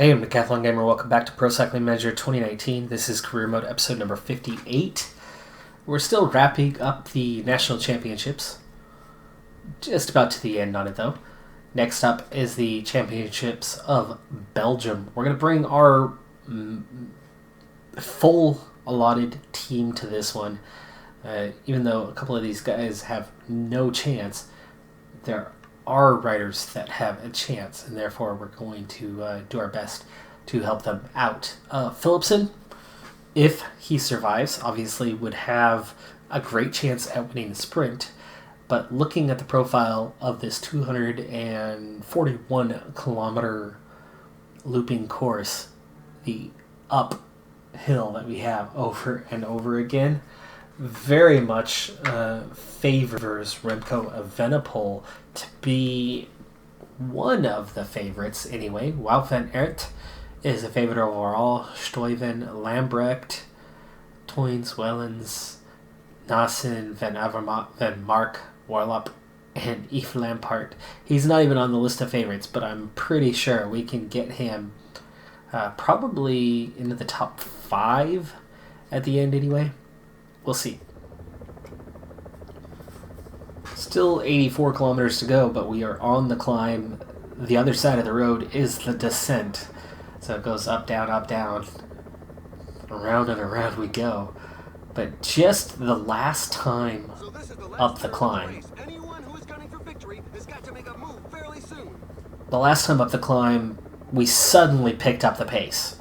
Hey, I'm Decathlon Gamer. Welcome back to Pro Cycling Manager 2019. This is Career Mode episode number 58. We're still wrapping up the National Championships. Just about to the end on it, though. Next up is the Championships of Belgium. We're going to bring our full allotted team to this one. Even though a couple of these guys have no chance, there are riders that have a chance, and therefore we're going to do our best to help them out. Philipsen, if he survives, obviously would have a great chance at winning the sprint, but looking at the profile of this 241 kilometer looping course, the uphill that we have over and over again, very much favors Remco Evenepoel to be one of the favorites anyway. Wout van Aert is a favorite overall. Stuyven, Lambrecht, Toynes, Wellens, Nassen, Van Avermaet, Van Mark, Warlop, and Yves Lampaert. He's not even on the list of favorites, but I'm pretty sure we can get him probably into the top 5 at the end anyway. We'll see. Still 84 kilometers to go, but we are on the climb. The other side of the road is the descent. So it goes up, down, around and around we go. But just the last time up the climb. The last time up the climb, we suddenly picked up the pace.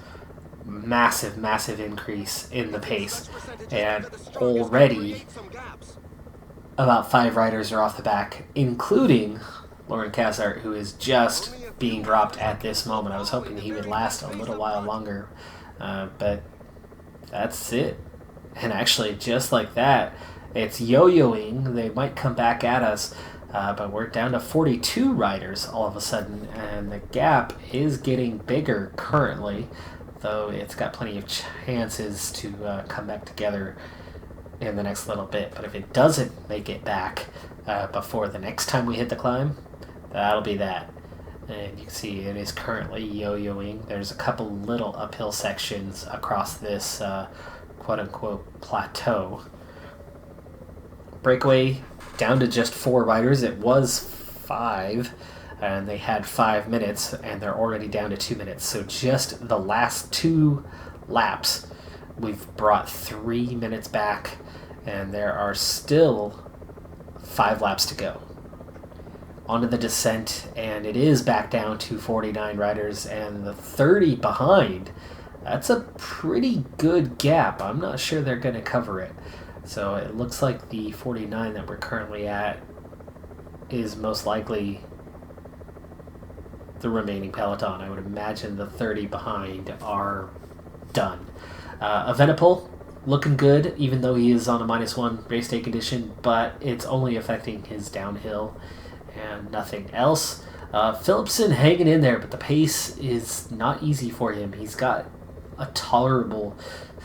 Massive increase in the pace, and already about 5 riders are off the back, including Lauren Cassart, who is just being dropped at this moment. I was hoping he would last a little while longer, but that's it. And actually, just like that, it's yo-yoing. They might come back at us, but we're down to 42 riders all of a sudden, and the gap is getting bigger currently, though it's got plenty of chances to come back together in the next little bit. But if it doesn't make it back before the next time we hit the climb, that'll be that. And you can see it is currently yo-yoing. There's a couple little uphill sections across this quote-unquote plateau. Breakaway down to just 4 riders. It was 5. And they had 5 minutes, and they're already down to 2 minutes. So just the last 2 laps, we've brought 3 minutes back, and there are still 5 laps to go. Onto the descent, and it is back down to 49 riders, and the 30 behind, that's a pretty good gap. I'm not sure they're going to cover it. So it looks like the 49 that we're currently at is most likely the remaining peloton. I would imagine the 30 behind are done. Evenepoel looking good, even though he is on a -1 race day condition, but it's only affecting his downhill and nothing else. Philipsen hanging in there, but the pace is not easy for him. He's got a tolerable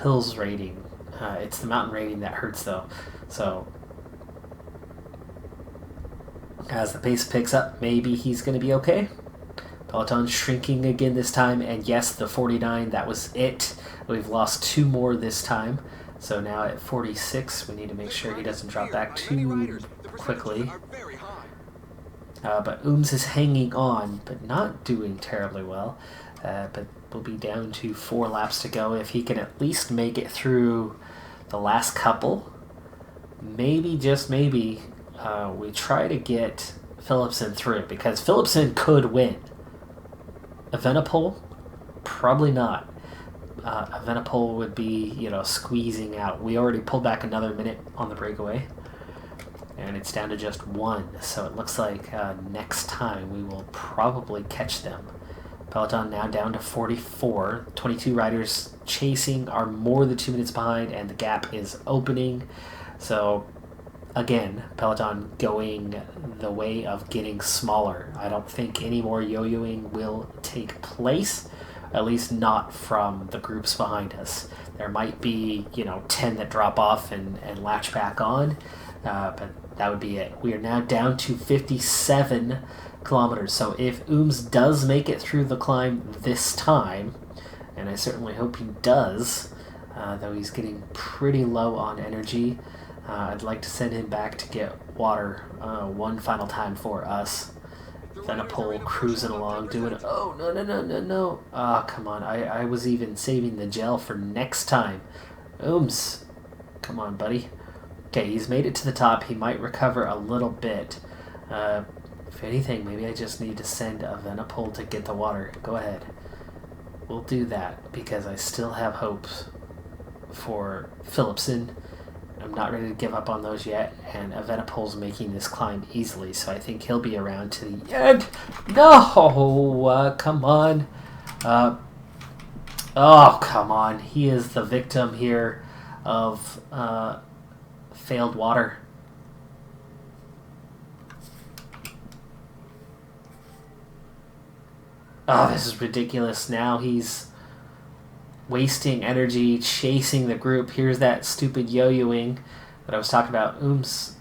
hills rating. It's the mountain rating that hurts, though. So as the pace picks up, maybe he's going to be okay. Peloton shrinking again this time, and yes, the 49, that was it. We've lost 2 more this time, so now at 46, we need to make sure he doesn't drop back too quickly. But Ooms is hanging on, but not doing terribly well. But we'll be down to 4 laps to go. If he can at least make it through the last couple, maybe, just maybe, we try to get Philipsen through, because Philipsen could win. Evenepoel, probably not. Evenepoel would be, squeezing out. We already pulled back another minute on the breakaway, and it's down to just 1. So it looks like next time we will probably catch them. Peloton now down to 44. 22 riders chasing are more than 2 minutes behind, and the gap is opening. So again, Peloton going the way of getting smaller. I don't think any more yo-yoing will take place, at least not from the groups behind us. There might be, 10 that drop off and latch back on, but that would be it. We are now down to 57 kilometers. So if Ooms does make it through the climb this time, and I certainly hope he does, though he's getting pretty low on energy, I'd like to send him back to get water one final time for us. Venipole cruising along, doing... Oh, no, no, no, no, no. Ah, oh, come on. I was even saving the gel for next time. Ooms. Come on, buddy. Okay, he's made it to the top. He might recover a little bit. If anything, maybe I just need to send a Venipole to get the water. Go ahead. We'll do that, because I still have hopes for Philipson. I'm not ready to give up on those yet, and Venipole's making this climb easily, so I think he'll be around to the end. No! Come on. Oh, come on. He is the victim here of failed water. Oh, this is ridiculous. Now he's wasting energy chasing the group. Here's that stupid yo-yoing that I was talking about. Ooms.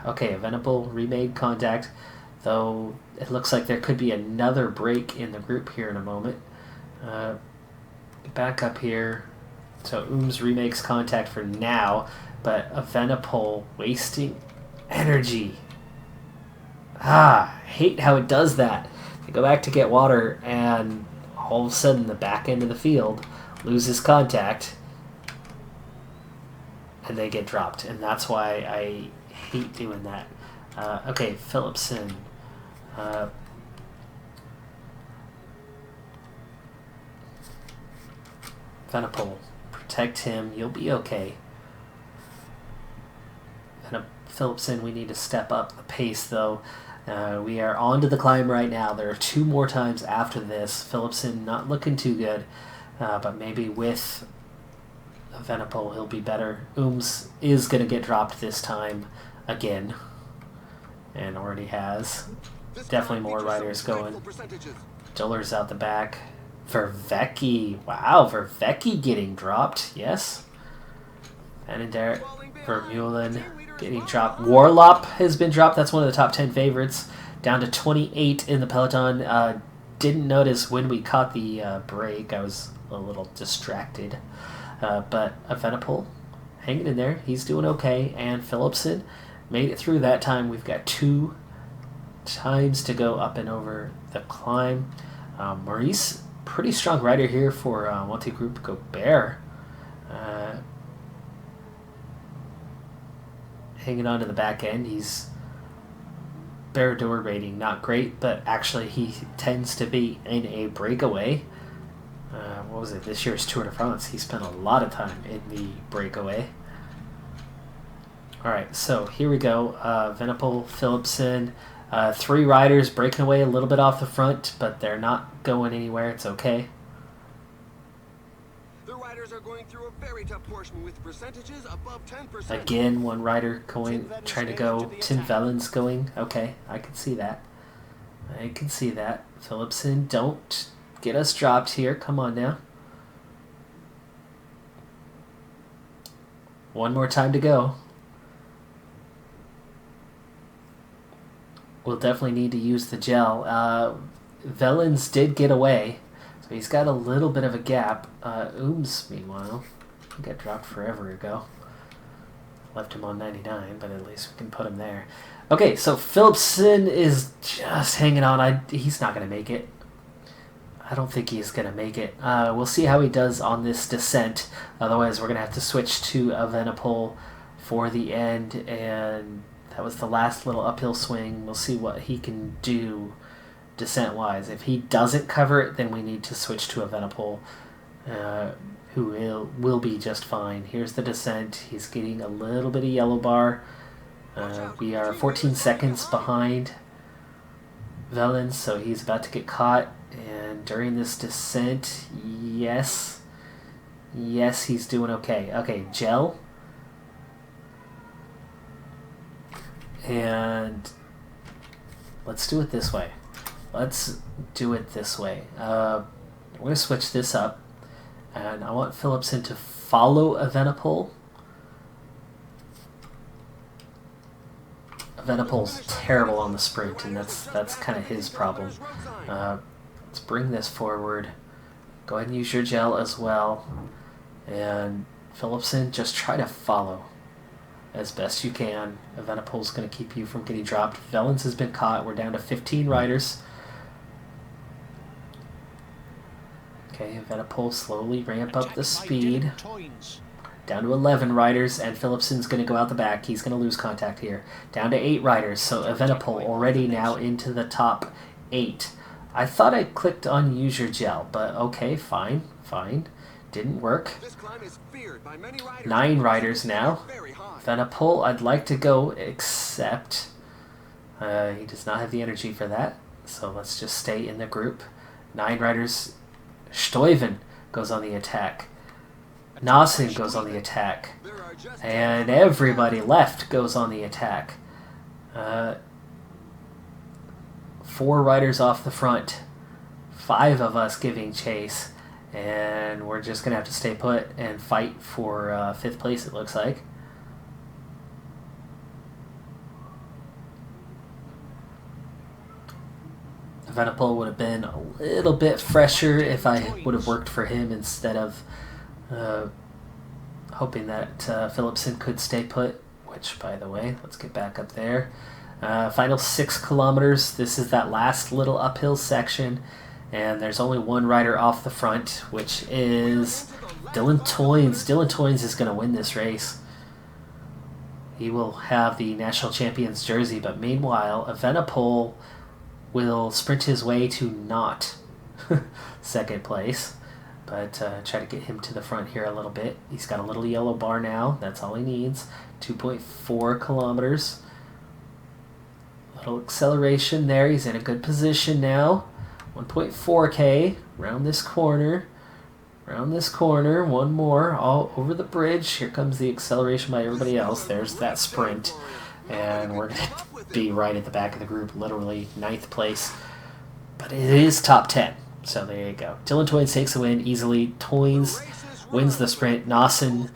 Okay, a Venipole remade contact, though it looks like there could be another break in the group here in a moment. Back up here. So Ooms remakes contact for now, but a Venipole wasting energy. I hate how it does that. They go back to get water, and all of a sudden the back end of the field loses contact, and they get dropped. And that's why I hate doing that. Okay, Philipson. Venipole. Protect him. You'll be okay. Philipson, we need to step up the pace, though. We are on to the climb right now. There are 2 more times after this. Philipson not looking too good, but maybe with a Venipole he'll be better. Ooms is going to get dropped this time again, and already has. Definitely more riders going. Duller's out the back. Vervecki. Wow, Vervecki getting dropped. Yes. Vanendert, Vermeulen getting dropped. Warlop has been dropped. That's one of the top 10 favorites. Down to 28 in the peloton. Didn't notice when we caught the break. I was a little distracted. But a Venipole hanging in there. He's doing okay. And Philipson made it through that time. We've got 2 times to go up and over the climb. Maurice, pretty strong rider here for Monte Group Gobert. Hanging on to the back end. He's Barrador rating not great, but actually he tends to be in a breakaway. What was it, this year's Tour de France? He spent a lot of time in the breakaway. Alright, so here we go. Venipole, Philipson, 3 riders breaking away a little bit off the front, but they're not going anywhere. It's okay. Are going through a very tough portion with percentages above 10%. Again, one rider going, trying to go. Tim Vellen's going. Okay, I can see that. I can see that. Philipson, don't get us dropped here. Come on now. One more time to go. We'll definitely need to use the gel. Vellen's did get away. So he's got a little bit of a gap. Ooms, meanwhile, he got dropped forever ago. Left him on 99, but at least we can put him there. Okay, so Philipson is just hanging on. He's not going to make it. I don't think he's going to make it. We'll see how he does on this descent. Otherwise, we're going to have to switch to a Venipole for the end. And that was the last little uphill swing. We'll see what he can do descent-wise. If he doesn't cover it, then we need to switch to a Venipole, who will be just fine. Here's the descent. He's getting a little bit of yellow bar. We are 14 seconds behind Vellen, so he's about to get caught. And during this descent, yes, he's doing okay. Okay, gel. And let's do it this way. Let's do it this way. We're going to switch this up. And I want Philipson to follow a Venipole. Venipol's terrible on the sprint, and that's kind of his problem. Let's bring this forward. Go ahead and use your gel as well. And Philipson, just try to follow as best you can. Venipol's going to keep you from getting dropped. Velens has been caught. We're down to 15 riders. Okay, Venipol slowly ramp up the speed. Down to 11 riders, and Philipson's going to go out the back. He's going to lose contact here. Down to 8 riders, so Venipol already now into the top 8. I thought I clicked on use your gel, but okay, fine. Didn't work. 9 riders now. Venipol, I'd like to go, except he does not have the energy for that, so let's just stay in the group. 9 riders. Stuyven goes on the attack. Nassen goes on the attack. And everybody left goes on the attack. 4 riders off the front. 5 of us giving chase. And we're just going to have to stay put and fight for 5th place, it looks like. Venipol would have been a little bit fresher if I would have worked for him instead of hoping that Philipson could stay put, which, by the way, let's get back up there. Final 6 kilometers. This is that last little uphill section, and there's only 1 rider off the front, which is Dylan Toynes. Dylan Toynes is going to win this race. He will have the national champion's jersey, but meanwhile, Venipol will sprint his way to not 2nd place, but try to get him to the front here a little bit. He's got a little yellow bar now. That's all he needs. 2.4 kilometers. Little acceleration there. He's in a good position now. 1.4k. Round this corner. Round this corner. 1 more. All over the bridge. Here comes the acceleration by everybody else. There's that sprint. And we're going to be right at the back of the group, literally 9th place. But it is top 10. So there you go. Dylan Toynes takes the win easily. Toynes wins the sprint. Nassen,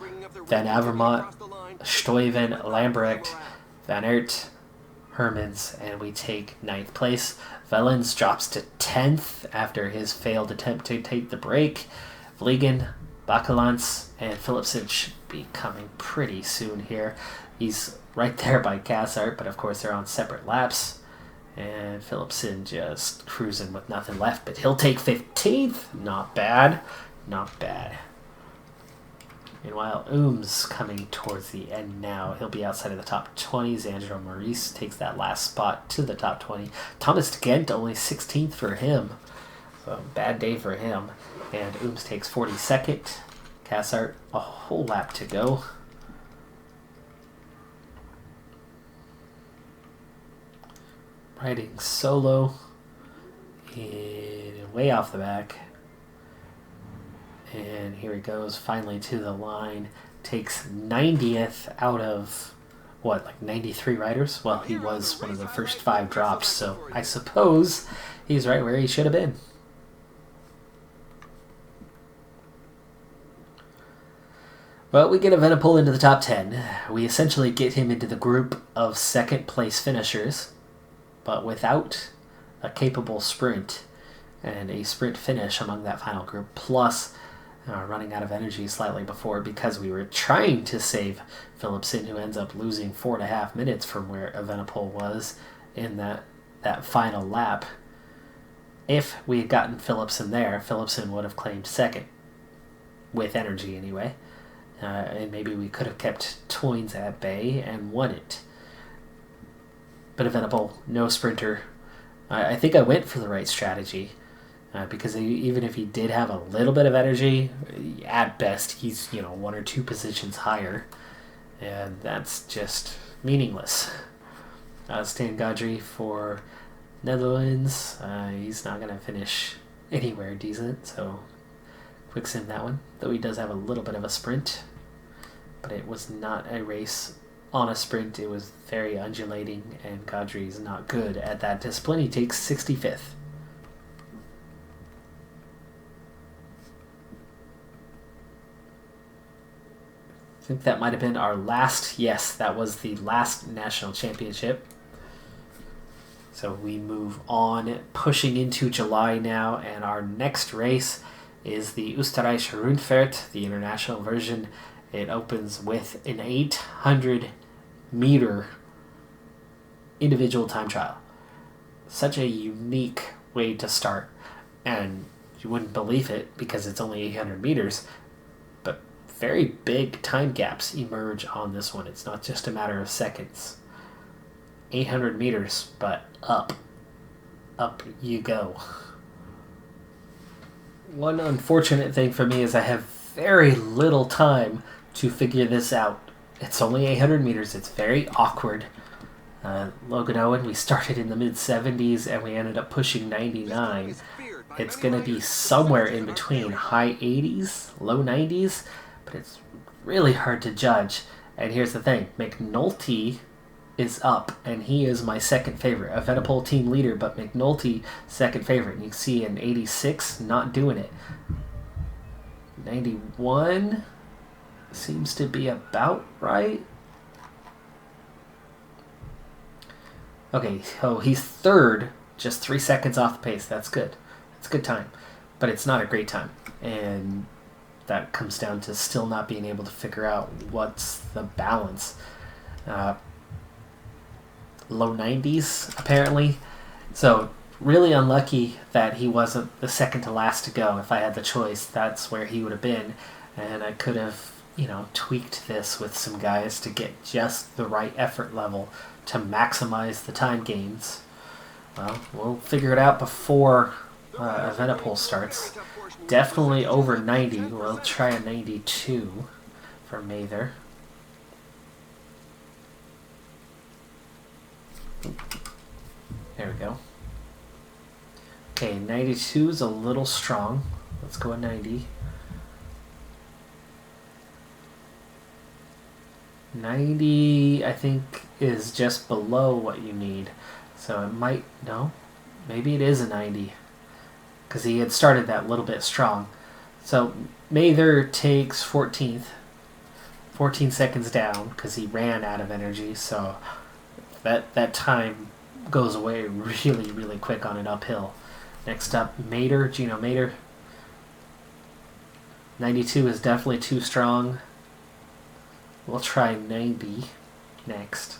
Van Avermaet, Stuyven, Lambrecht, Van Aert, Hermans, and we take 9th place. Velens drops to 10th after his failed attempt to take the break. Vliegen, Bakelants, and Philipsen should be coming pretty soon here. He's right there by Cassart, but of course they're on separate laps. And Philipsen just cruising with nothing left, but he'll take 15th. Not bad. Not bad. Meanwhile, Ooms coming towards the end now. He'll be outside of the top 20. Xandro Maurice takes that last spot to the top 20. Thomas Gent only 16th for him. So bad day for him. And Ooms takes 42nd. Cassart, a whole lap to go. Riding solo. And way off the back. And here he goes, finally to the line. Takes 90th out of, what, like 93 riders? Well, he was one of the first 5 drops, so I suppose he's right where he should have been. Well, we get Evenepoel into the top 10. We essentially get him into the group of 2nd place finishers, but without a capable sprint and a sprint finish among that final group, plus running out of energy slightly before because we were trying to save Philipsen, who ends up losing 4.5 minutes from where Evenepoel was in that final lap. If we had gotten Philipsen there, Philipsen would have claimed 2nd, with energy anyway, and maybe we could have kept Toynes at bay and won it. But Evenepoel, no sprinter. I think I went for the right strategy. Because even if he did have a little bit of energy, at best he's 1 or 2 positions higher, and that's just meaningless. Stan Godry for Netherlands, he's not going to finish anywhere decent, so quick sim that one. Though he does have a little bit of a sprint, but it was not a race on a sprint. It was very undulating, and Godry's not good at that discipline. He takes 65th. I think that might have been our last, yes, that was the last national championship. So we move on, pushing into July now, and our next race is the Osterreich Rundfarht, the international version. It opens with an 800-meter individual time trial. Such a unique way to start, and you wouldn't believe it because it's only 800 meters, but very big time gaps emerge on this one. It's not just a matter of seconds. 800 meters, but up you go. One unfortunate thing for me is I have very little time to figure this out. It's only 800 meters. It's very awkward. Logan Owen, we started in the mid-70s and we ended up pushing 99. It's going to be somewhere in between high 80s, low 90s, but it's really hard to judge. And here's the thing, McNulty is up, and he is my second favorite. Evenepoel team leader, but McNulty second favorite. You can see an 86 not doing it. 91 seems to be about right. Okay, so he's third, just 3 seconds off the pace. That's good. That's a good time, but it's not a great time, and that comes down to still not being able to figure out what's the balance. Low 90s, apparently. So really unlucky that he wasn't the second to last to go. If I had the choice, that's where he would have been, and I could have, tweaked this with some guys to get just the right effort level to maximize the time gains. Well, we'll figure it out before Evenepoel starts. Definitely over 90. We'll try a 92 for Mather. There we go. Okay, 92 is a little strong. Let's go at 90. 90, I think, is just below what you need. So it might, no, maybe it is a 90. Because he had started that little bit strong. So Mather takes 14th. 14 seconds down because he ran out of energy. So that time goes away really, really quick on an uphill. Next up, Mater, Gino Mater. 92 is definitely too strong. We'll try 90 next.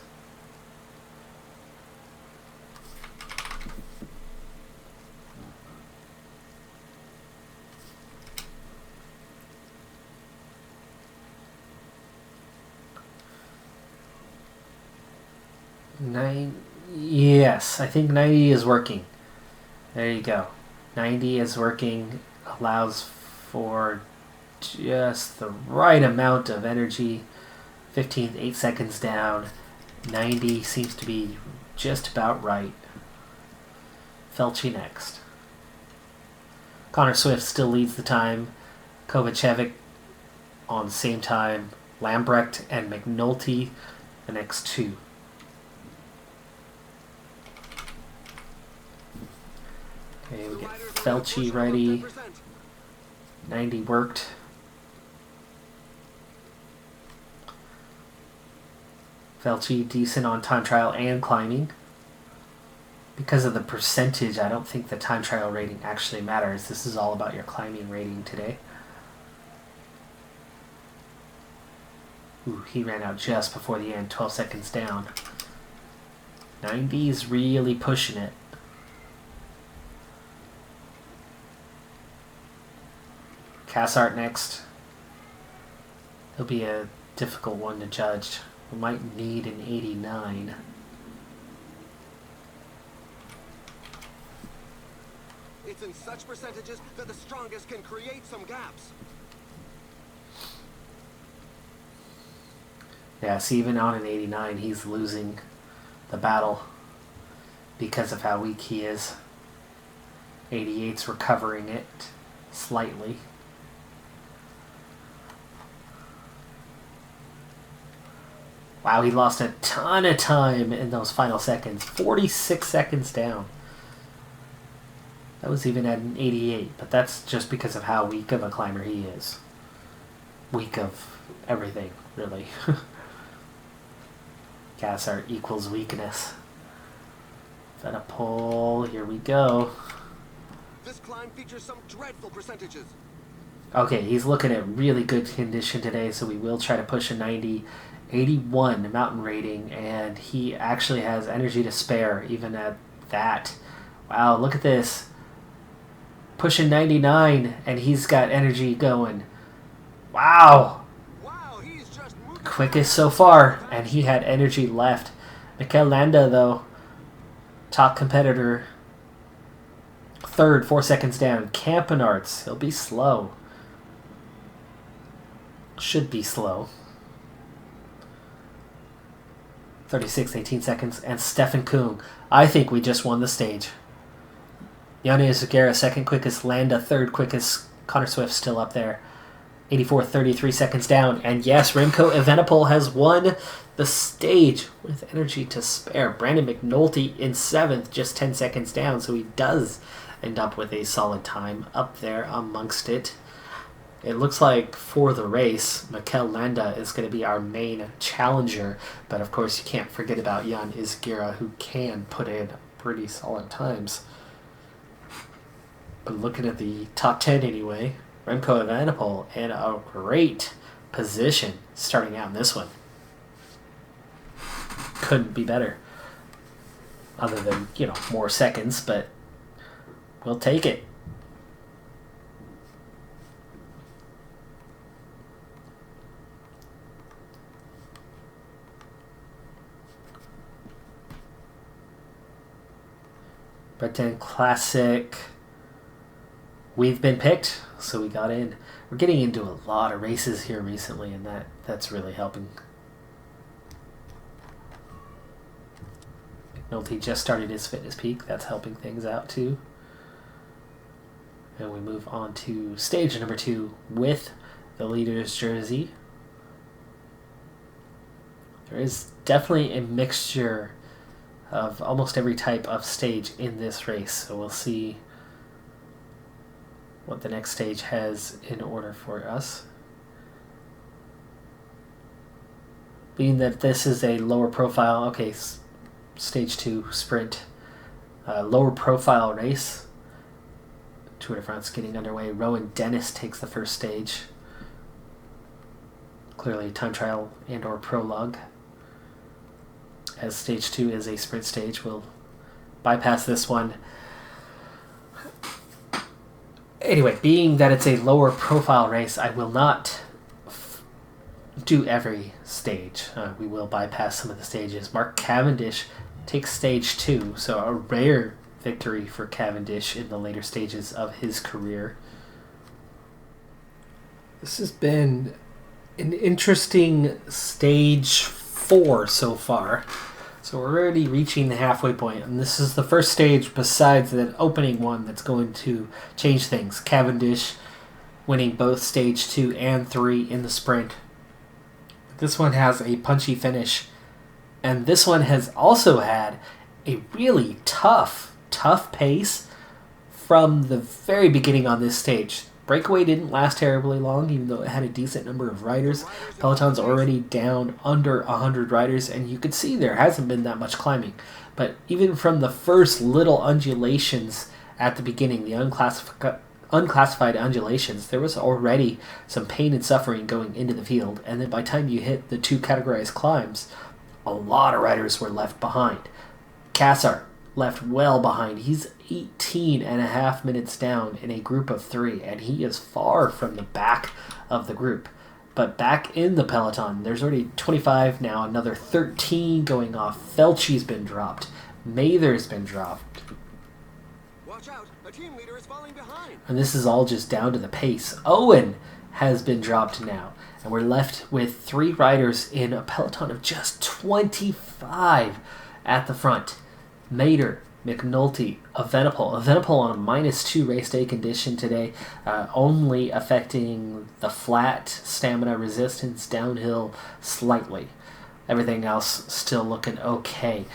Yes, I think 90 is working. There you go. 90 is working, allows for just the right amount of energy. 15th, 8 seconds down. 90 seems to be just about right. Felci next. Connor Swift still leads the time. Kovacevic on the same time. Lambrecht and McNulty the next two. Okay, we get Felci ready. 90 worked. Felci decent on time trial and climbing. Because of the percentage, I don't think the time trial rating actually matters. This is all about your climbing rating today. Ooh, he ran out just before the end, 12 seconds down. 90 is really pushing it. Cassart next. He'll be a difficult one to judge. We might need an 89. It's in such percentages that the strongest can create some gaps. Yeah, see, even on an 89, he's losing the battle because of how weak he is. 88's recovering it slightly. Wow, he lost a ton of time in those final seconds. 46 seconds down. That was even at an 88, but that's just because of how weak of a climber he is. Weak of everything, really. Cassart equals weakness. Venipol, here we go. This climb features some dreadful percentages. Okay, he's looking at really good condition today, so we will try to push a 90. 81 mountain rating, and he actually has energy to spare even at that. Wow, look at this. Pushing 99, and he's got energy going. Wow. Wow, he's just moving Quickest so far, and he had energy left. Mikel Landa, though, top competitor. Third, 4 seconds down. Campenarts, he'll be slow. Should be slow. 36, 18 seconds. And Stefan Kung. I think we just won the stage. Yanni Zagara, second quickest. Landa, third quickest. Connor Swift still up there. 84, 33 seconds down. And yes, Remco Evenepoel has won the stage with energy to spare. Brandon McNulty in 7th, just 10 seconds down. So he does end up with a solid time up there amongst it. It looks like for the race, Mikel Landa is going to be our main challenger. But of course, you can't forget about Jan Izgira, who can put in pretty solid times. But looking at the top 10 anyway, Remco Evenepoel in a great position starting out in this one. Couldn't be better. Other than, more seconds, but we'll take it. Breton Classic. We've been picked, so we got in. We're getting into a lot of races here recently, and that's really helping. McNulty just started his fitness peak. That's helping things out too. And we move on to stage number 2 with the leader's jersey. There is definitely a mixture of almost every type of stage in this race, so we'll see what the next stage has in order for us. Being that this is a lower profile, okay, stage 2 sprint, lower profile race. Tour de France getting underway. Rowan Dennis takes the first stage. Clearly time trial and or prologue. As stage 2 is a sprint stage, we'll bypass this one. Anyway, being that it's a lower profile race, I will not do every stage. We will bypass some of the stages. Mark Cavendish takes stage 2, so a rare victory for Cavendish in the later stages of his career. This has been an interesting stage 4 so far. So we're already reaching the halfway point, and this is the first stage besides that opening one that's going to change things. Cavendish winning both stage 2 and 3 in the sprint. This one has a punchy finish, and this one has also had a really tough pace from the very beginning on this stage. Breakaway didn't last terribly long, even though it had a decent number of riders. Peloton's already down under 100 riders, and you could see there hasn't been that much climbing. But even from the first little undulations at the beginning, the unclassified undulations, there was already some pain and suffering going into the field. And then by the time you hit the 2 categorized climbs, a lot of riders were left behind. Cassar left well behind. He's 18 and a half minutes down in a group of 3, and he is far from the back of the group. But back in the peloton, there's already 25 now, another 13 going off. Felchi's been dropped. Mather's been dropped. Watch out, a team leader is falling behind. And this is all just down to the pace. Owen has been dropped now, and we're left with 3 riders in a peloton of just 25 at the front. Mater, McNulty, Evenepoel. Evenepoel on a -2 race day condition today, only affecting the flat stamina resistance downhill slightly. Everything else still looking okay.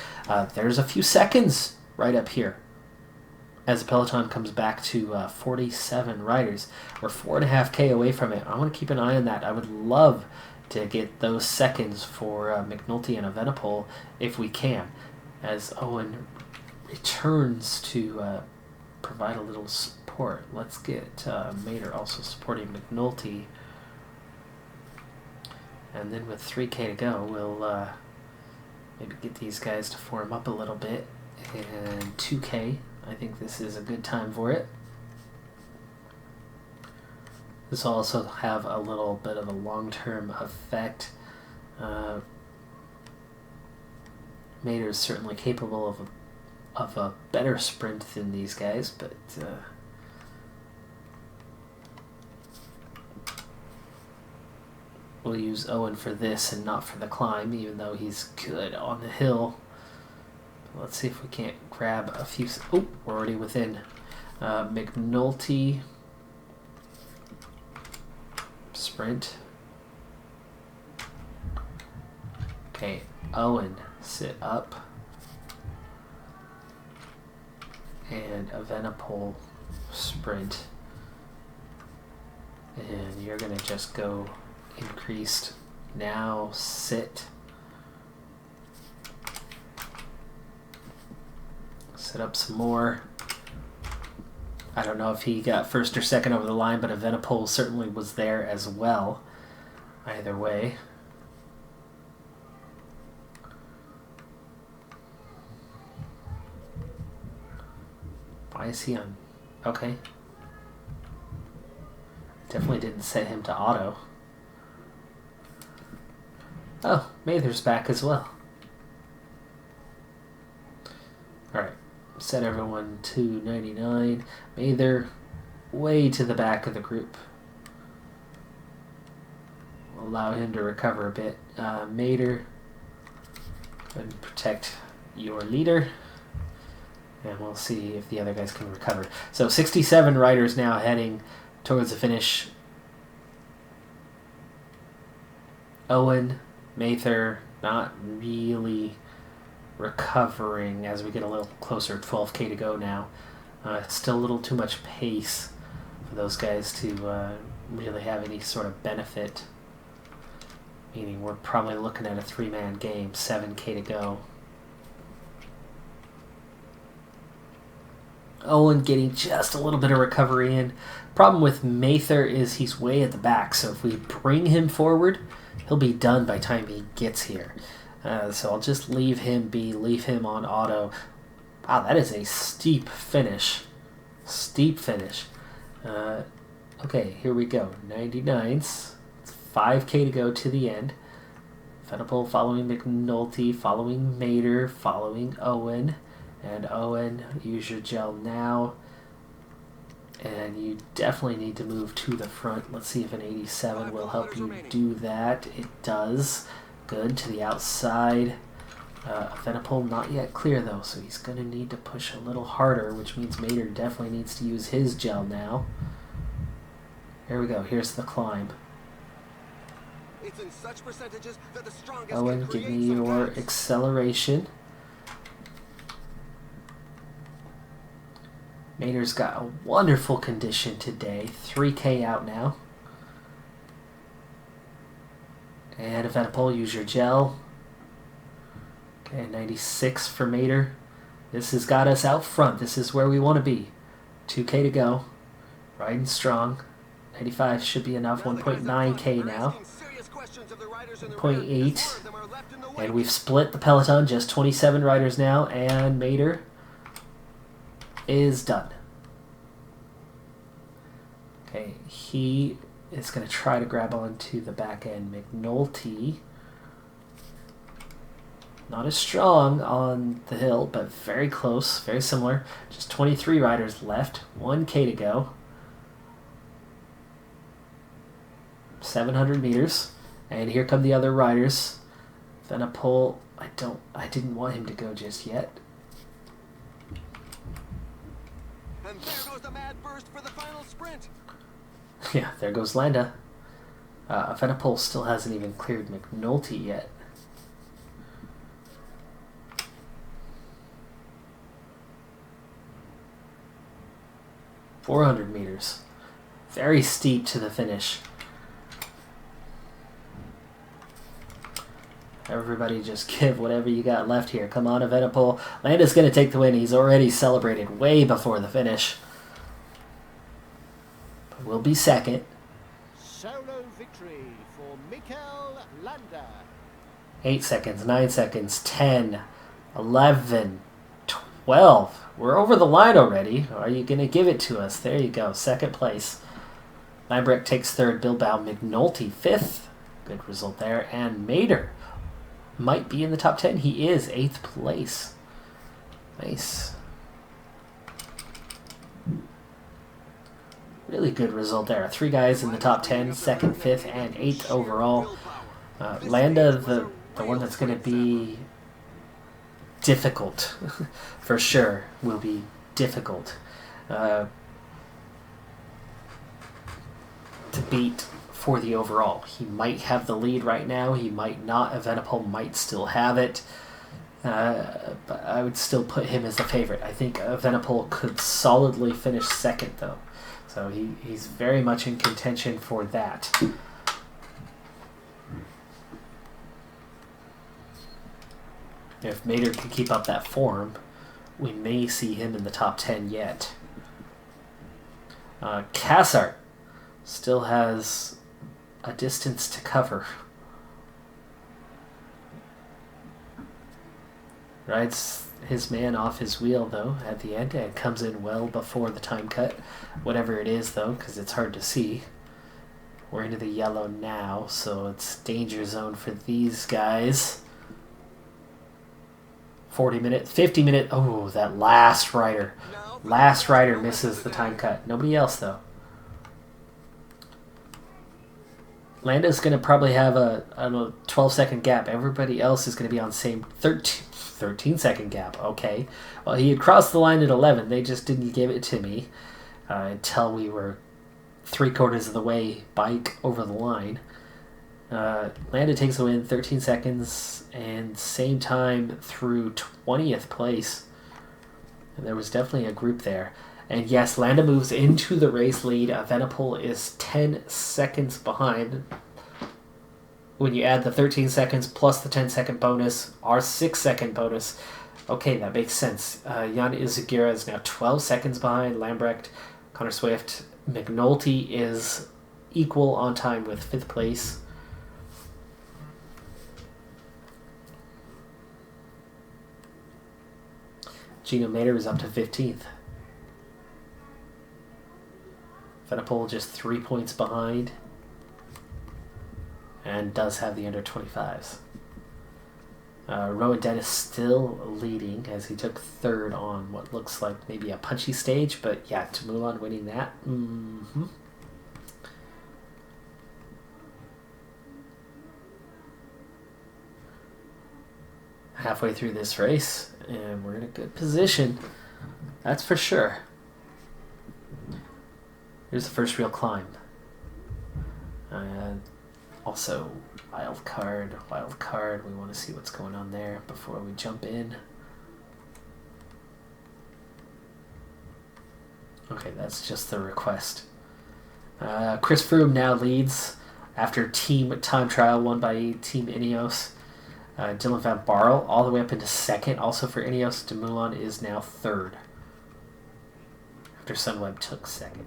There's a few seconds right up here as the peloton comes back to 47 riders. We're 4.5K away from it. I want to keep an eye on that. I would love to get those seconds for McNulty and Evenepoel if we can, as Owen returns to provide a little support. Let's get Mater also supporting McNulty. And then with 3K to go, we'll maybe get these guys to form up a little bit. And 2K, I think this is a good time for it. This will also have a little bit of a long-term effect. Mater is certainly capable of a better sprint than these guys, but we'll use Owen for this and not for the climb, even though he's good on the hill. Let's see if we can't grab a few... Oh, we're already within. McNulty. Sprint. Okay, Owen, sit up. And Evenepoel, sprint. And you're going to just go increased. Now sit. Set up some more. I don't know if he got first or second over the line, but Evenepoel certainly was there as well. Either way. Why is he on? Okay. Definitely didn't set him to auto. Oh, Mather's back as well. Alright. Set everyone to 99. Mather way to the back of the group. Allow him to recover a bit. Mater, go ahead and protect your leader. And we'll see if the other guys can recover. So 67 riders now heading towards the finish. Owen, Mather, not really recovering as we get a little closer. 12K to go now. Still a little too much pace for those guys to really have any sort of benefit. Meaning we're probably looking at a 3-man game. 7K to go. Owen getting just a little bit of recovery in. Problem with Mather is he's way at the back, so if we bring him forward, he'll be done by the time he gets here. So I'll just leave him be, leave him on auto. Wow, that is a steep finish. Steep finish. Okay, here we go. 99s. 5K to go to the end. Evenepoel following McNulty, following Mater, following Owen. And Owen, use your gel now. And you definitely need to move to the front. Let's see if an 87 will help you do that. It does. Good, to the outside. Evenepoel not yet clear though, so he's going to need to push a little harder, which means Mater definitely needs to use his gel now. Here we go, here's the climb. It's in such percentages that the strongest Owen, can give create me some your gaps. acceleration. Mater's got a wonderful condition today. 3K out now. And Evenepoel, use your gel. Okay, 96 for Mater. This has got us out front. This is where we want to be. 2K to go. Riding strong. 95 should be enough. 1.9K now. 1.8. And we've split the peloton. Just 27 riders now. And Mater is done. Okay, he is going to try to grab onto the back end. McNulty, not as strong on the hill, but very close, very similar. Just 23 riders left, 1K to go. 700 meters, and here come the other riders. Evenepoel, I didn't want him to go just yet. And there goes the mad burst for the final sprint. Yeah, there goes Landa. Evenepoel still hasn't even cleared McNulty yet. .400 meters. Very steep to the finish. Everybody just give whatever you got left here. Come on, Evenepoel. Landa's going to take the win. He's already celebrated way before the finish. But we'll be second. Solo victory for Mikel Landa. 8 seconds, 9 seconds, 10, 11, 12. We're over the line already. Are you going to give it to us? There you go. Second place. Lambrecht takes third. Bilbao McNulty fifth. Good result there. And Mader might be in the top 10. He is 8th place. Nice. Really good result there. 3 guys in the top 10, 2nd, 5th, and 8th overall. Landa, the one that's going to be difficult, for sure, will be difficult to beat for the overall. He might have the lead right now. He might not. Evenepoel might still have it. But I would still put him as the favorite. I think Evenepoel could solidly finish second, though. So he's very much in contention for that. If Mader can keep up that form, we may see him in the top 10 yet. Cassart still has a distance to cover. Rides his man off his wheel, though, at the end, and comes in well before the time cut. Whatever it is, though, because it's hard to see. We're into the yellow now, so it's danger zone for these guys. 40-minute, 50-minute. Oh, that last rider. Last rider misses the time cut. Nobody else, though. Landa's going to probably have a 12-second gap. Everybody else is going to be on the same 13-second gap. Okay. Well, he had crossed the line at 11. They just didn't give it to me until we were 3/4 of the way bike over the line. Landa takes the win, 13 seconds, and same time through 20th place. And there was definitely a group there. And yes, Landa moves into the race lead. Evenepoel is 10 seconds behind. When you add the 13 seconds plus the 10-second bonus, our 6-second bonus, okay, that makes sense. Jan Izaguirre is now 12 seconds behind. Lambrecht, Connor Swift, McNulty is equal on time with 5th place. Gino Mader is up to 15th. Evenepoel just 3 points behind and does have the under 25s. Rowan Dennis still leading as he took 3rd on what looks like maybe a punchy stage, but yeah, Tamulan winning that. Halfway through this race, and we're in a good position, that's for sure. Here's the first real climb. Also, wild card. We want to see what's going on there before we jump in. Okay, that's just the request. Chris Froome now leads after team time trial won by Team Ineos. Dylan van Barle all the way up into 2nd. Also for Ineos, Dumoulin is now 3rd. After Sunweb took 2nd.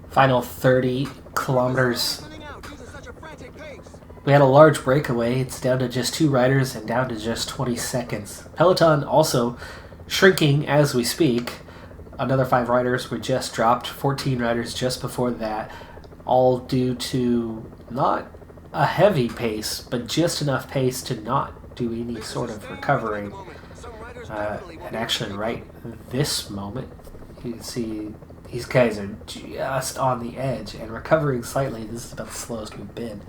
Final 30 kilometers. We had a large breakaway. It's down to just 2 riders and down to just 20 seconds. Peloton also shrinking as we speak. Another 5 riders were just dropped. 14 riders just before that. All due to not a heavy pace, but just enough pace to not do any sort of recovering. And actually right this moment, you can see these guys are just on the edge and recovering slightly. This is about the slowest we've been.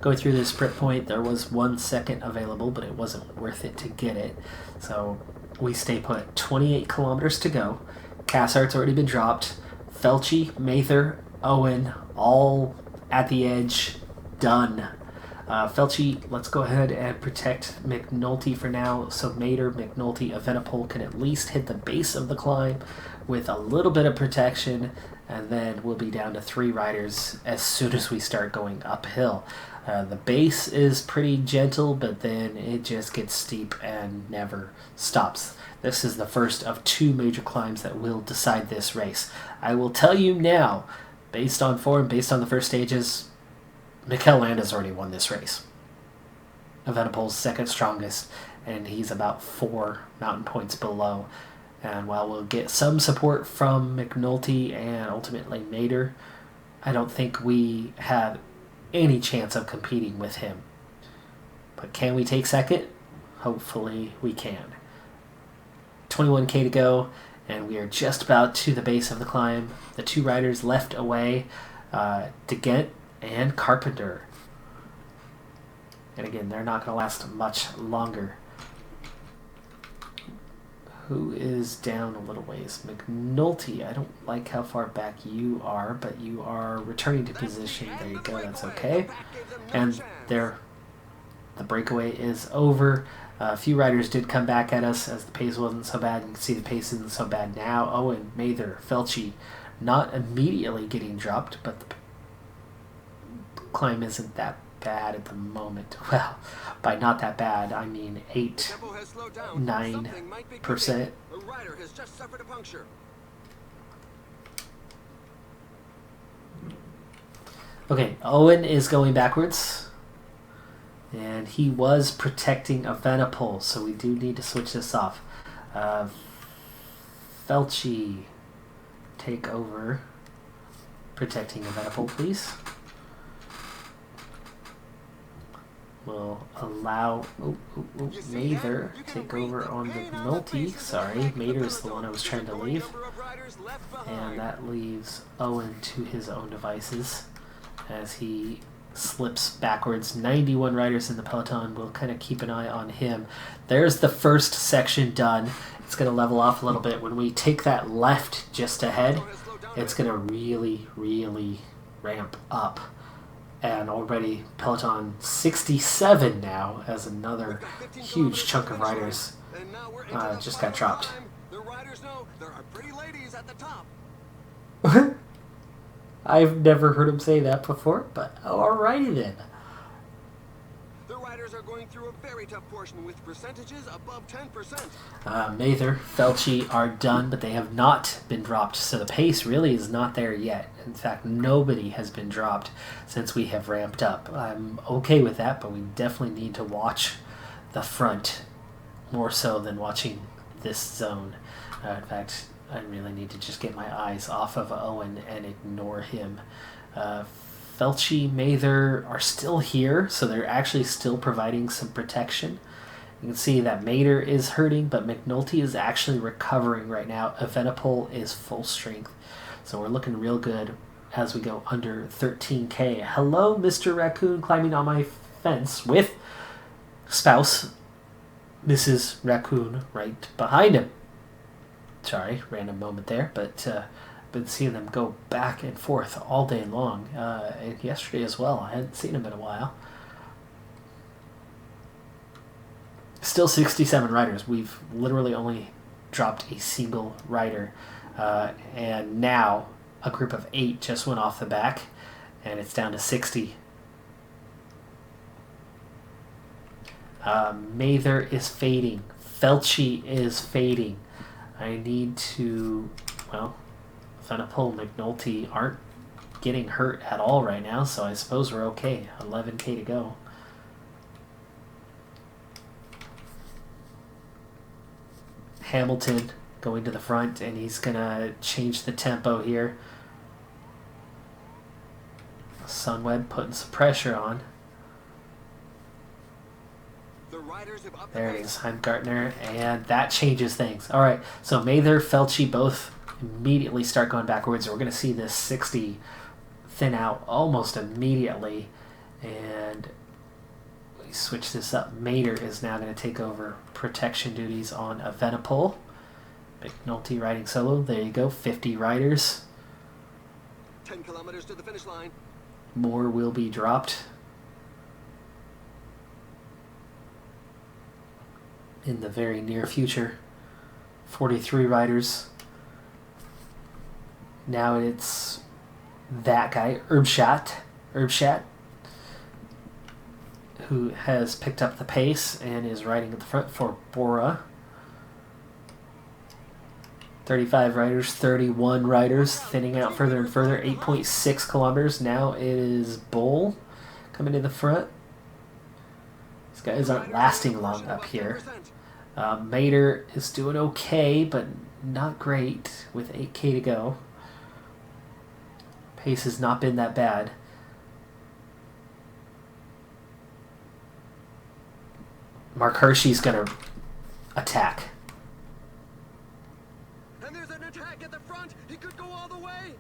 Going through this sprint point, there was 1 second available, but it wasn't worth it to get it. So we stay put. 28 kilometers to go. Cassart's already been dropped. Felchi, Mather, Owen, all at the edge. Done. Felchi, let's go ahead and protect McNulty for now. So Mader, McNulty, Evenepoel can at least hit the base of the climb with a little bit of protection, and then we'll be down to 3 riders as soon as we start going uphill. The base is pretty gentle, but then it just gets steep and never stops. This is the first of 2 major climbs that will decide this race. I will tell you now, based on form, based on the first stages, Mikel Landa's already won this race. Evenepoel's second strongest, and he's about 4 mountain points below. And while we'll get some support from McNulty and ultimately Mader, I don't think we have any chance of competing with him. But can we take second? Hopefully we can. 21k to go, and we are just about to the base of the climb. The 2 riders left away, De Gent and Carpenter. And again, they're not going to last much longer. Who is down a little ways? McNulty. I don't like how far back you are, but you are returning to position. There you go. That's okay. And there, the breakaway is over. A few riders did come back at us as the pace wasn't so bad. You can see the pace isn't so bad now. Owen, Mather, Felci, not immediately getting dropped, but the climb isn't that bad at the moment. Well, by not that bad, I mean 8, 9%. A rider has just suffered a puncture. Okay, Owen is going backwards. And he was protecting Evenepoel, so we do need to switch this off. Felci, take over protecting Evenepoel, please. We'll allow Mather take over on the McNulty. Sorry, Mather is the one I was trying to leave. And that leaves Owen to his own devices as he slips backwards. 91 riders in the peloton. We'll kind of keep an eye on him. There's the first section done. It's going to level off a little bit. When we take that left just ahead, it's going to really, really ramp up. And already peloton 67 now, as another huge chunk of riders just got dropped. The riders know there are pretty ladies at the top. I've never heard him say that before, but alrighty then. The riders are going through a very tough portion with percentages above 10%. Mather, Felci are done, but they have not been dropped, so the pace really is not there yet. In fact, nobody has been dropped since we have ramped up. I'm okay with that, but we definitely need to watch the front more so than watching this zone. In fact, I really need to just get my eyes off of Owen and ignore him. Felci, Mather are still here, so they're actually still providing some protection. You can see that Mather is hurting, but McNulty is actually recovering right now. Evenepoel is full strength, so we're looking real good as we go under 13k. Hello, Mr. Raccoon, climbing on my fence with spouse, Mrs. Raccoon, right behind him. Sorry, random moment there, but been seeing them go back and forth all day long, and yesterday as well. I hadn't seen them in a while. Still 67 riders. We've literally only dropped a single rider, and now a group of 8 just went off the back, and it's down to 60. Mather is fading. Felci is fading. I need to, well, Evenepoel and McNulty aren't getting hurt at all right now, so I suppose we're okay. 11k to go. Hamilton going to the front, and he's going to change the tempo here. Sunweb putting some pressure on. There it is, Heimgartner, and that changes things. All right, so Mather, Felci both immediately start going backwards. We're going to see this 60 thin out almost immediately, and we switch this up. Mather is now going to take over protection duties on Evenepoel. McNulty riding solo. There you go, 50 riders. 10 kilometers to the finish line. More will be dropped in the very near future. 43 riders. Now it's that guy, Erbschatt. who has picked up the pace and is riding at the front for Bora. 35 riders, 31 riders, thinning out further and further. 8.6 kilometers. Now it is Bull coming in the front. These guys aren't lasting long up here. Mater is doing okay, but not great with 8K to go. Pace has not been that bad. Mark Hershey's going to attack. And there's an attack at the front. He could go all the way.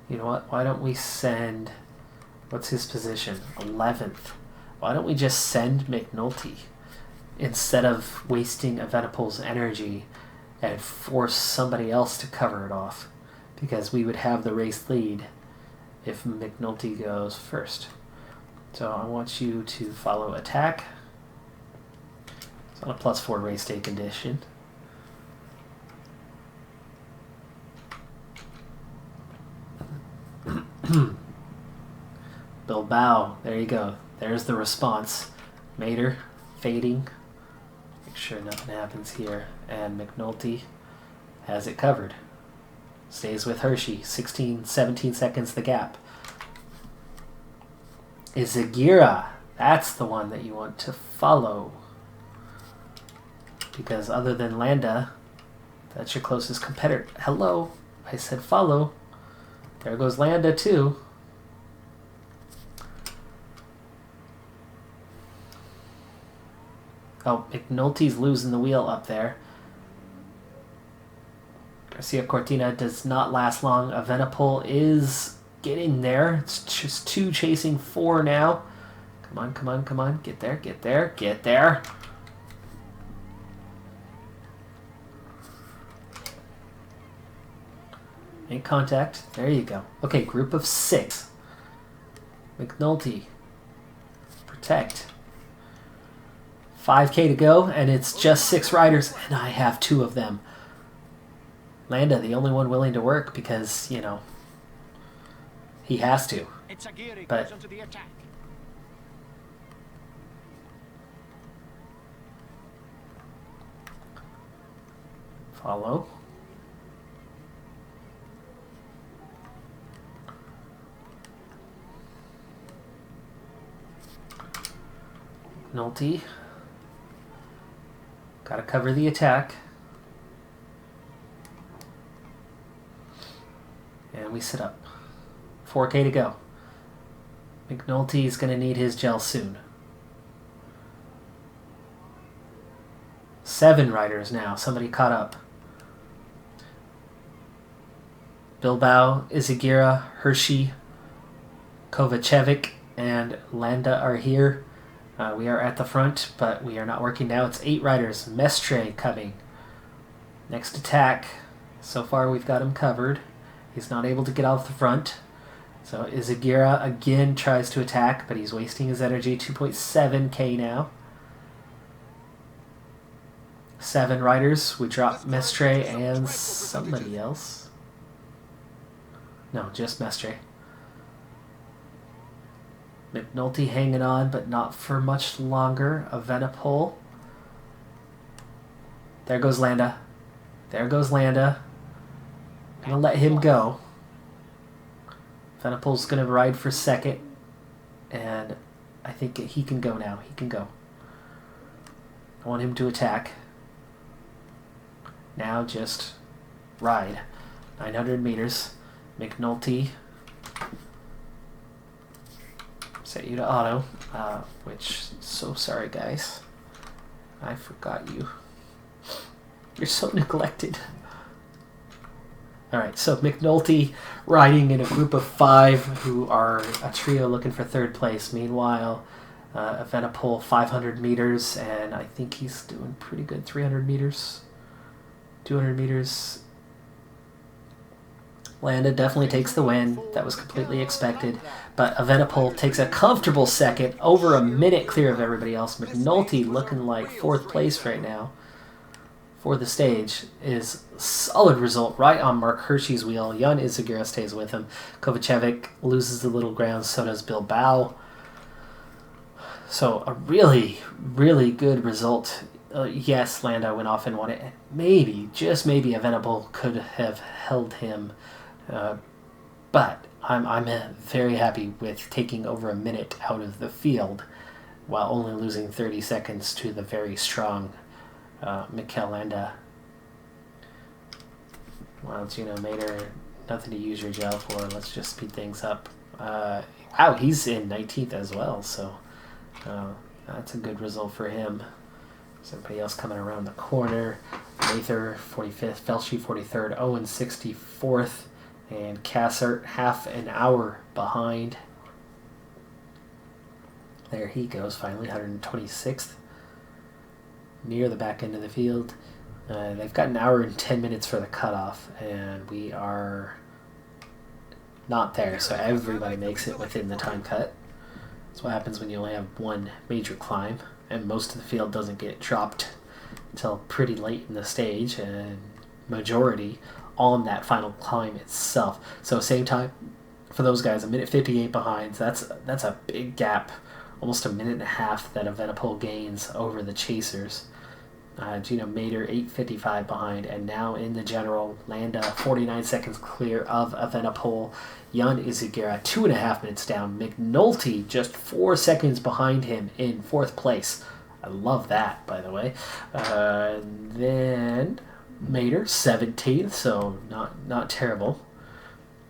You know what? Why don't we send... What's his position? 11th. Why don't we just send McNulty instead of wasting Evenepoel's energy and force somebody else to cover it off? Because we would have the race lead if McNulty goes first. So I want you to follow attack. It's on a +4 race day condition. Bilbao, there you go. There's the response. Mater, fading. Make sure nothing happens here. And McNulty has it covered. Stays with Hershey. 16, 17 seconds the gap. Izagira. That's the one that you want to follow. Because other than Landa, that's your closest competitor. Hello. I said follow. There goes Landa too. Oh, McNulty's losing the wheel up there. Garcia Cortina does not last long. Evenepoel is getting there. It's just 2 chasing 4 now. Come on, come on, come on. Get there, get there, get there. Make contact. There you go. Okay, group of 6. McNulty. Protect. 5K to go, and it's just 6 riders, and I have 2 of them. Landa, the only one willing to work because, you know, he has to. But follow. McNulty. Gotta cover the attack. And we sit up. 4K to go. McNulty is going to need his gel soon. 7 riders now. Somebody caught up. Bilbao, Izagira, Hershey, Kovacevic, and Landa are here. We are at the front, but we are not working now. It's 8 riders. Mestre coming. Next attack. So far we've got him covered. He's not able to get off the front. So Izagira again tries to attack, but he's wasting his energy. 2.7K now. 7 riders. We drop Mestre and somebody else. No, just Mestre. McNulty hanging on, but not for much longer. Evenepoel. There goes Landa. There goes Landa. Gonna let him go. Evenepoel's gonna ride for second. And I think he can go now. He can go. I want him to attack. Now just ride. 900 meters. McNulty. Set you to auto, which, so sorry guys. I forgot you. You're so neglected. Alright, so McNulty riding in a group of 5 who are a trio looking for 3rd place. Meanwhile, Evenepoel 500 meters, and I think he's doing pretty good. 300 meters, 200 meters. Landa definitely takes the win. That was completely expected. But Evenepoel takes a comfortable second, over a minute clear of everybody else. McNulty looking like 4th place right now for the stage is solid result right on Mark Hershey's wheel. Jan Izagira stays with him. Kovacevic loses the little ground, so does Bilbao. So a really, really good result. Yes, Landa went off and won it. Maybe, just maybe, Evenepoel could have held him. But I'm very happy with taking over a minute out of the field while only losing 30 seconds to the very strong Mikel Landa. Well, Gino Mater, nothing to use your gel for. Let's just speed things up. Wow, he's in 19th as well, so that's a good result for him. Somebody else coming around the corner. Mather, 45th. Felshi, 43rd. Owen, 64th. And Cassart, half an hour behind. There he goes, finally, 126th. Near the back end of the field. They've got an hour and 10 minutes for the cutoff, and we are not there, so everybody makes it within the time cut. That's what happens when you only have one major climb, and most of the field doesn't get dropped until pretty late in the stage, and majority on that final climb itself. So same time for those guys, a minute 58 behind. That's a big gap, almost a minute and a half that Evenepoel gains over the chasers. Gino Mater, 8:55 behind, and now in the general, Landa 49 seconds clear of Evenepoel. Jan Izagirre 2.5 minutes down. McNulty just 4 seconds behind him in 4th place. I love that, by the way. Then Mater 17th, so not terrible.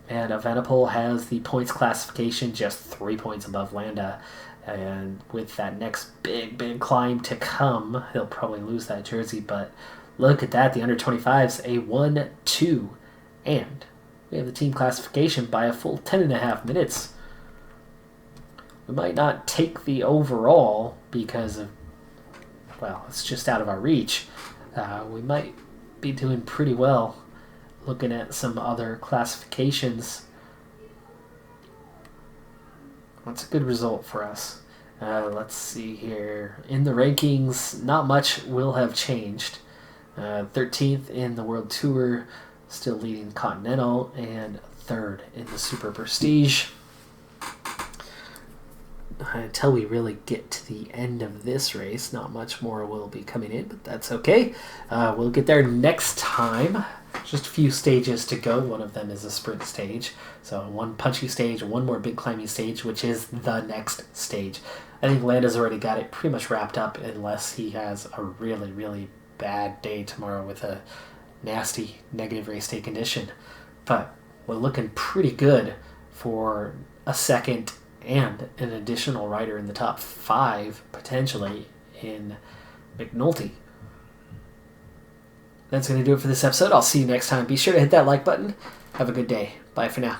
And Evenepoel has the points classification just 3 points above Landa. And with that next big climb to come, he'll probably lose that jersey. But look at that, the under 25s, a 1-2. And we have the team classification by a full 10.5 minutes. We might not take the overall because of, well, it's just out of our reach. We might be doing pretty well looking at some other classifications. That's a good result for us. Let's see here. In the rankings, not much will have changed. 13th in the World Tour, still leading Continental, and 3rd in the Super Prestige. Until we really get to the end of this race, not much more will be coming in, but that's okay. We'll get there next time. Just a few stages to go. One of them is a sprint stage. So one punchy stage, one more big climbing stage, which is the next stage. I think Landa's already got it pretty much wrapped up unless he has a really, really bad day tomorrow with a nasty negative race day condition. But we're looking pretty good for a second and an additional rider in the top 5, potentially, in McNulty. That's going to do it for this episode. I'll see you next time. Be sure to hit that like button. Have a good day. Bye for now.